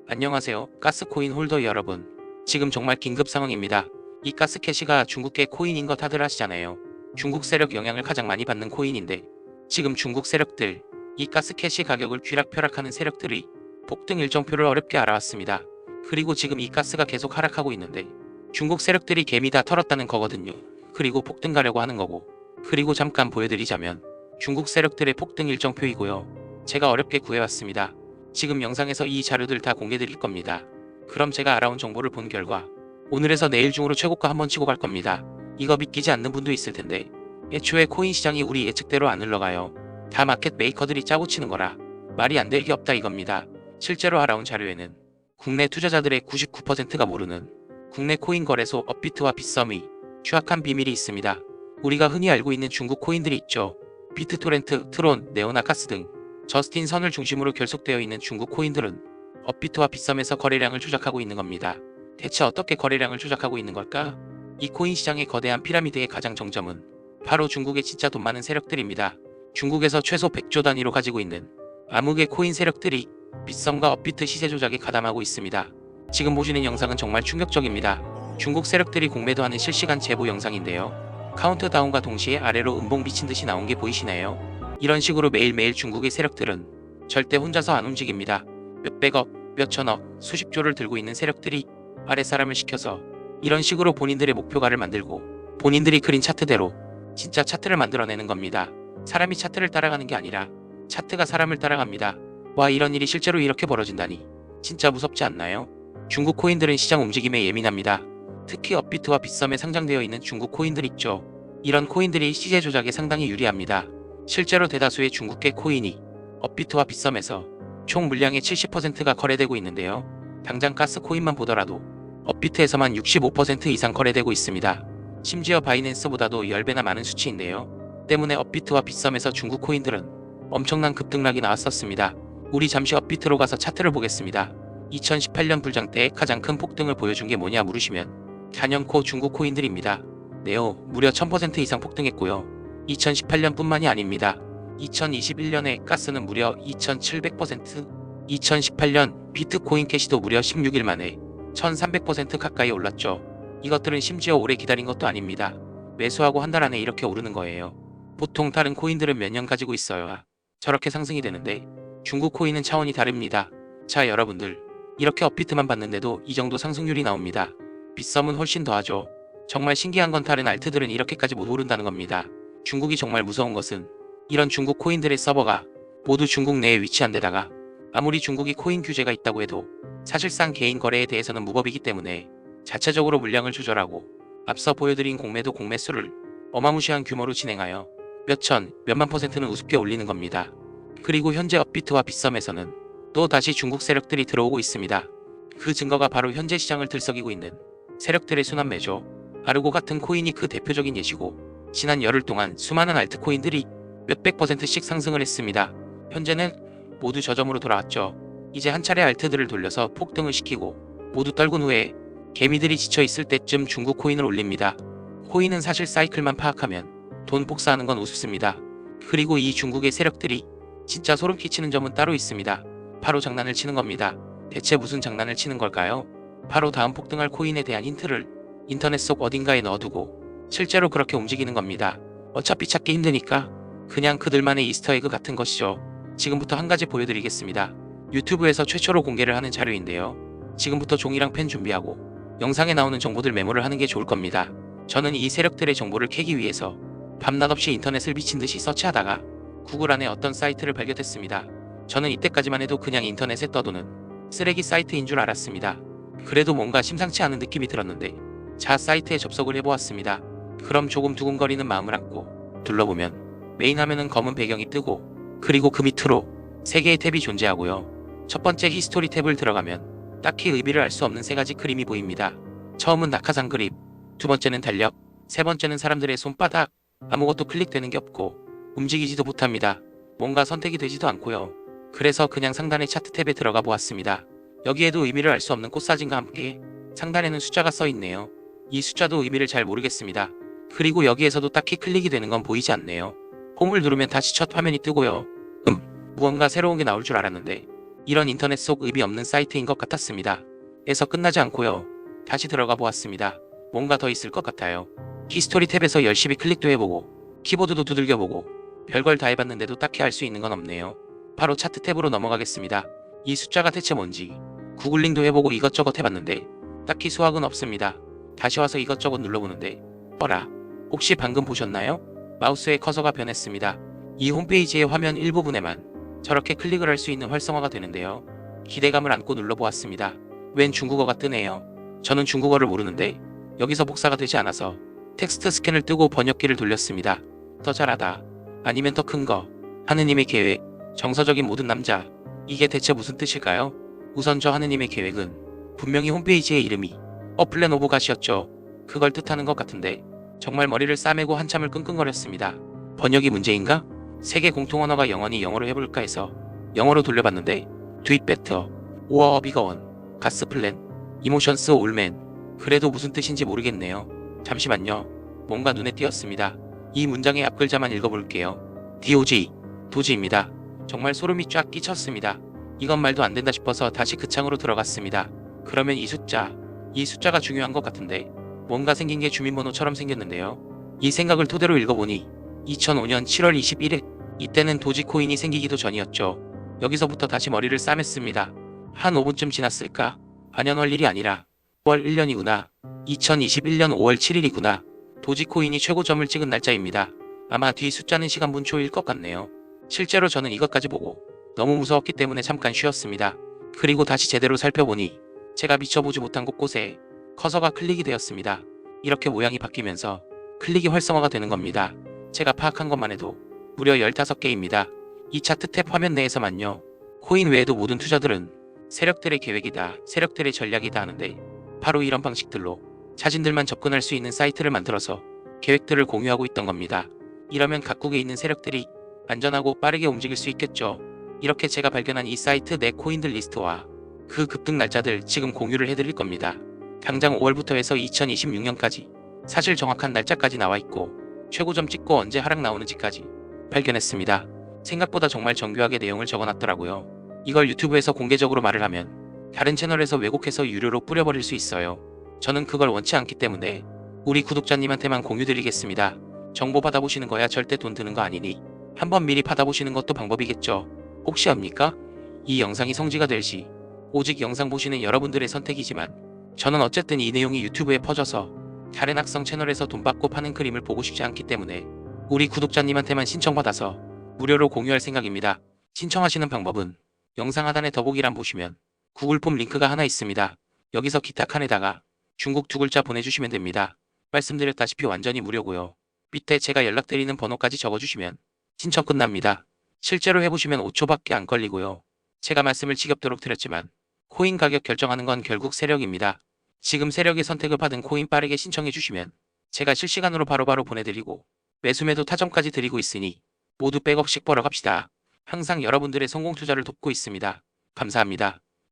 안녕하세요. 가스코인 홀더 여러분. 지금 정말 긴급 상황입니다. 이 가스캐시가 중국계 코인인 거 다들 아시잖아요. 중국 세력 영향을 가장 많이 받는 코인인데 지금 중국 세력들, 이 가스캐시 가격을 쥐락펴락하는 세력들이 폭등 일정표를 어렵게 알아왔습니다. 그리고 지금 이 가스가 계속 하락하고 있는데 중국 세력들이 개미 다 털었다는 거거든요. 그리고 폭등 가려고 하는 거고. 그리고 잠깐 보여드리자면 중국 세력들의 폭등 일정표이고요. 제가 어렵게 구해왔습니다. 지금 영상에서 이 자료들 다 공개드릴 겁니다. 그럼 제가 알아온 정보를 본 결과 오늘에서 내일 중으로 최고가 한번 치고 갈 겁니다. 이거 믿기지 않는 분도 있을 텐데 애초에 코인 시장이 우리 예측대로 안 흘러가요. 다 마켓 메이커들이 짜고 치는 거라 말이 안 될 게 없다 이겁니다. 실제로 알아온 자료에는 국내 투자자들의 99%가 모르는 국내 코인 거래소 업비트와 빗썸의 추악한 비밀이 있습니다. 우리가 흔히 알고 있는 중국 코인들이 있죠. 비트토렌트, 트론, 네오나카스 등 저스틴 선을 중심으로 결속되어 있는 중국 코인들은 업비트와 빗썸에서 거래량을 조작하고 있는 겁니다. 대체 어떻게 거래량을 조작하고 있는 걸까? 이 코인 시장의 거대한 피라미드의 가장 정점은 바로 중국의 진짜 돈 많은 세력들입니다. 중국에서 최소 100조 단위로 가지고 있는 암흑의 코인 세력들이 빗썸과 업비트 시세 조작에 가담하고 있습니다. 지금 보시는 영상은 정말 충격적입니다. 중국 세력들이 공매도 하는 실시간 제보 영상인데요. 카운트다운과 동시에 아래로 음봉 비친 듯이 나온 게 보이시나요? 이런 식으로 매일매일 중국의 세력들은 절대 혼자서 안 움직입니다. 몇백억, 몇천억, 수십조를 들고 있는 세력들이 아랫사람을 시켜서 이런 식으로 본인들의 목표가를 만들고 본인들이 그린 차트대로 진짜 차트를 만들어내는 겁니다. 사람이 차트를 따라가는 게 아니라 차트가 사람을 따라갑니다. 와, 이런 일이 실제로 이렇게 벌어진다니 진짜 무섭지 않나요? 중국 코인들은 시장 움직임에 예민합니다. 특히 업비트와 빗썸에 상장되어 있는 중국 코인들 있죠. 이런 코인들이 시세 조작에 상당히 유리합니다. 실제로 대다수의 중국계 코인이 업비트와 빗썸에서 총 물량의 70%가 거래되고 있는데요. 당장 가스 코인만 보더라도 업비트에서만 65% 이상 거래되고 있습니다. 심지어 바이낸스보다도 10배나 많은 수치인데요. 때문에 업비트와 빗썸에서 중국 코인들은 엄청난 급등락이 나왔었습니다. 우리 잠시 업비트로 가서 차트를 보겠습니다. 2018년 불장 때 가장 큰 폭등을 보여준 게 뭐냐 물으시면 단연코 중국 코인들입니다. 네오 무려 1000% 이상 폭등했고요. 2018년뿐만이 아닙니다. 2021년에 가스는 무려 2700%, 2018년 비트코인 캐시도 무려 16일 만에 1300% 가까이 올랐죠. 이것들은 심지어 오래 기다린 것도 아닙니다. 매수하고 한 달 안에 이렇게 오르는 거예요. 보통 다른 코인들은 몇 년 가지고 있어야 저렇게 상승이 되는데 중국 코인은 차원이 다릅니다. 자, 여러분들, 이렇게 업비트만 봤는데도 이 정도 상승률이 나옵니다. 빗썸은 훨씬 더하죠. 정말 신기한 건 다른 알트들은 이렇게까지 못 오른다는 겁니다. 중국이 정말 무서운 것은 이런 중국 코인들의 서버가 모두 중국 내에 위치한 데다가 아무리 중국이 코인 규제가 있다고 해도 사실상 개인 거래에 대해서는 무법이기 때문에 자체적으로 물량을 조절하고 앞서 보여드린 공매도 공매수를 어마무시한 규모로 진행하여 몇천, 몇만 %는 우습게 올리는 겁니다. 그리고 현재 업비트와 빗썸에서는 또 다시 중국 세력들이 들어오고 있습니다. 그 증거가 바로 현재 시장을 들썩이고 있는 세력들의 순환매죠. 아르고 같은 코인이 그 대표적인 예시고 지난 열흘 동안 수많은 알트코인들이 몇백 %씩 상승을 했습니다. 현재는 모두 저점으로 돌아왔죠. 이제 한 차례 알트들을 돌려서 폭등을 시키고 모두 떨군 후에 개미들이 지쳐있을 때쯤 중국 코인을 올립니다. 코인은 사실 사이클만 파악하면 돈 복사하는 건 우습습니다. 그리고 이 중국의 세력들이 진짜 소름 끼치는 점은 따로 있습니다. 바로 장난을 치는 겁니다. 대체 무슨 장난을 치는 걸까요? 바로 다음 폭등할 코인에 대한 힌트를 인터넷 속 어딘가에 넣어두고 실제로 그렇게 움직이는 겁니다. 어차피 찾기 힘드니까 그냥 그들만의 이스터에그 같은 것이죠. 지금부터 한 가지 보여드리겠습니다. 유튜브에서 최초로 공개를 하는 자료인데요. 지금부터 종이랑 펜 준비하고 영상에 나오는 정보들 메모를 하는 게 좋을 겁니다. 저는 이 세력들의 정보를 캐기 위해서 밤낮 없이 인터넷을 미친 듯이 서치하다가 구글 안에 어떤 사이트를 발견했습니다. 저는 이때까지만 해도 그냥 인터넷에 떠도는 쓰레기 사이트인 줄 알았습니다. 그래도 뭔가 심상치 않은 느낌이 들었는데 자, 사이트에 접속을 해보았습니다. 그럼 조금 두근거리는 마음을 안고 둘러보면 메인 화면은 검은 배경이 뜨고 그리고 그 밑으로 3개의 탭이 존재하고요. 첫 번째 히스토리 탭을 들어가면 딱히 의미를 알 수 없는 3가지 그림이 보입니다. 처음은 낙하산 그림, 두 번째는 달력, 세 번째는 사람들의 손바닥. 아무것도 클릭되는 게 없고 움직이지도 못합니다. 뭔가 선택이 되지도 않고요. 그래서 그냥 상단의 차트 탭에 들어가 보았습니다. 여기에도 의미를 알 수 없는 꽃사진과 함께 상단에는 숫자가 써 있네요. 이 숫자도 의미를 잘 모르겠습니다. 그리고 여기에서도 딱히 클릭이 되는 건 보이지 않네요. 홈을 누르면 다시 첫 화면이 뜨고요. 무언가 새로운 게 나올 줄 알았는데 이런 인터넷 속 의미 없는 사이트인 것 같았습니다. 에서 끝나지 않고요. 다시 들어가 보았습니다. 뭔가 더 있을 것 같아요. 히스토리 탭에서 열심히 클릭도 해보고 키보드도 두들겨보고 별걸 다 해봤는데도 딱히 알 수 있는 건 없네요. 바로 차트 탭으로 넘어가겠습니다. 이 숫자가 대체 뭔지 구글링도 해보고 이것저것 해봤는데 딱히 수확은 없습니다. 다시 와서 이것저것 눌러보는데 어라, 혹시 방금 보셨나요? 마우스의 커서가 변했습니다. 이 홈페이지의 화면 일부분에만 저렇게 클릭을 할 수 있는 활성화가 되는데요. 기대감을 안고 눌러보았습니다. 웬 중국어가 뜨네요. 저는 중국어를 모르는데 여기서 복사가 되지 않아서 텍스트 스캔을 뜨고 번역기를 돌렸습니다. 더 잘하다. 아니면 더 큰 거. 하느님의 계획. 정서적인 모든 남자. 이게 대체 무슨 뜻일까요? 우선 저 하느님의 계획은 분명히 홈페이지의 이름이 플랜 오브 갓이었죠. 그걸 뜻하는 것 같은데 정말 머리를 싸매고 한참을 끙끙거렸습니다. 번역이 문제인가? 세계 공통 언어가 영어니 영어로 해볼까 해서 영어로 돌려봤는데 듀잇 베터, 오어 비거원, 가스 플랜, 이모션스 올맨. 그래도 무슨 뜻인지 모르겠네요. 잠시만요. 뭔가 눈에 띄었습니다. 이 문장의 앞글자만 읽어볼게요. DOG, 도지입니다. 정말 소름이 쫙 끼쳤습니다. 이건 말도 안 된다 싶어서 다시 그 창으로 들어갔습니다. 그러면 이 숫자가 중요한 것 같은데 뭔가 생긴 게 주민번호처럼 생겼는데요. 이 생각을 토대로 읽어보니 2005년 7월 21일 이때는 도지코인이 생기기도 전이었죠. 여기서부터 다시 머리를 싸맸습니다. 한 5분쯤 지났을까? 반년월 일이 아니라 5월 1년이구나. 2021년 5월 7일이구나. 도지코인이 최고점을 찍은 날짜입니다. 아마 뒤 숫자는 시간분 초일 것 같네요. 실제로 저는 이것까지 보고 너무 무서웠기 때문에 잠깐 쉬었습니다. 그리고 다시 제대로 살펴보니 제가 미쳐보지 못한 곳곳에 커서가 클릭이 되었습니다. 이렇게 모양이 바뀌면서 클릭이 활성화가 되는 겁니다. 제가 파악한 것만 해도 무려 15개입니다. 이 차트 탭 화면 내에서만요. 코인 외에도 모든 투자들은 세력들의 계획이다, 세력들의 전략이다 하는데 바로 이런 방식들로 자신들만 접근할 수 있는 사이트를 만들어서 계획들을 공유하고 있던 겁니다. 이러면 각국에 있는 세력들이 안전하고 빠르게 움직일 수 있겠죠. 이렇게 제가 발견한 이 사이트 내 코인들 리스트와 그 급등 날짜들 지금 공유를 해드릴 겁니다. 당장 5월부터 해서 2026년까지 사실 정확한 날짜까지 나와 있고 최고점 찍고 언제 하락 나오는지까지 발견했습니다. 생각보다 정말 정교하게 내용을 적어놨더라고요. 이걸 유튜브에서 공개적으로 말을 하면 다른 채널에서 왜곡해서 유료로 뿌려버릴 수 있어요. 저는 그걸 원치 않기 때문에 우리 구독자님한테만 공유드리겠습니다. 정보 받아보시는 거야 절대 돈 드는 거 아니니 한번 미리 받아보시는 것도 방법이겠죠. 혹시 압니까? 이 영상이 성지가 될 시 오직 영상 보시는 여러분들의 선택이지만 저는 어쨌든 이 내용이 유튜브에 퍼져서 다른 악성 채널에서 돈 받고 파는 그림을 보고 싶지 않기 때문에 우리 구독자님한테만 신청받아서 무료로 공유할 생각입니다. 신청하시는 방법은 영상 하단에 더보기란 보시면 구글 폼 링크가 하나 있습니다. 여기서 기타 칸에다가 중국 두 글자 보내주시면 됩니다. 말씀드렸다시피 완전히 무료고요. 밑에 제가 연락드리는 번호까지 적어주시면 신청 끝납니다. 실제로 해보시면 5초밖에 안 걸리고요. 제가 말씀을 지겹도록 드렸지만 코인 가격 결정하는 건 결국 세력입니다. 지금 세력의 선택을 받은 코인 빠르게 신청해 주시면 제가 실시간으로 바로바로 보내드리고 매수매도 타점까지 드리고 있으니 모두 백억씩 벌어 갑시다. 항상 여러분들의 성공 투자를 돕고 있습니다. 감사합니다.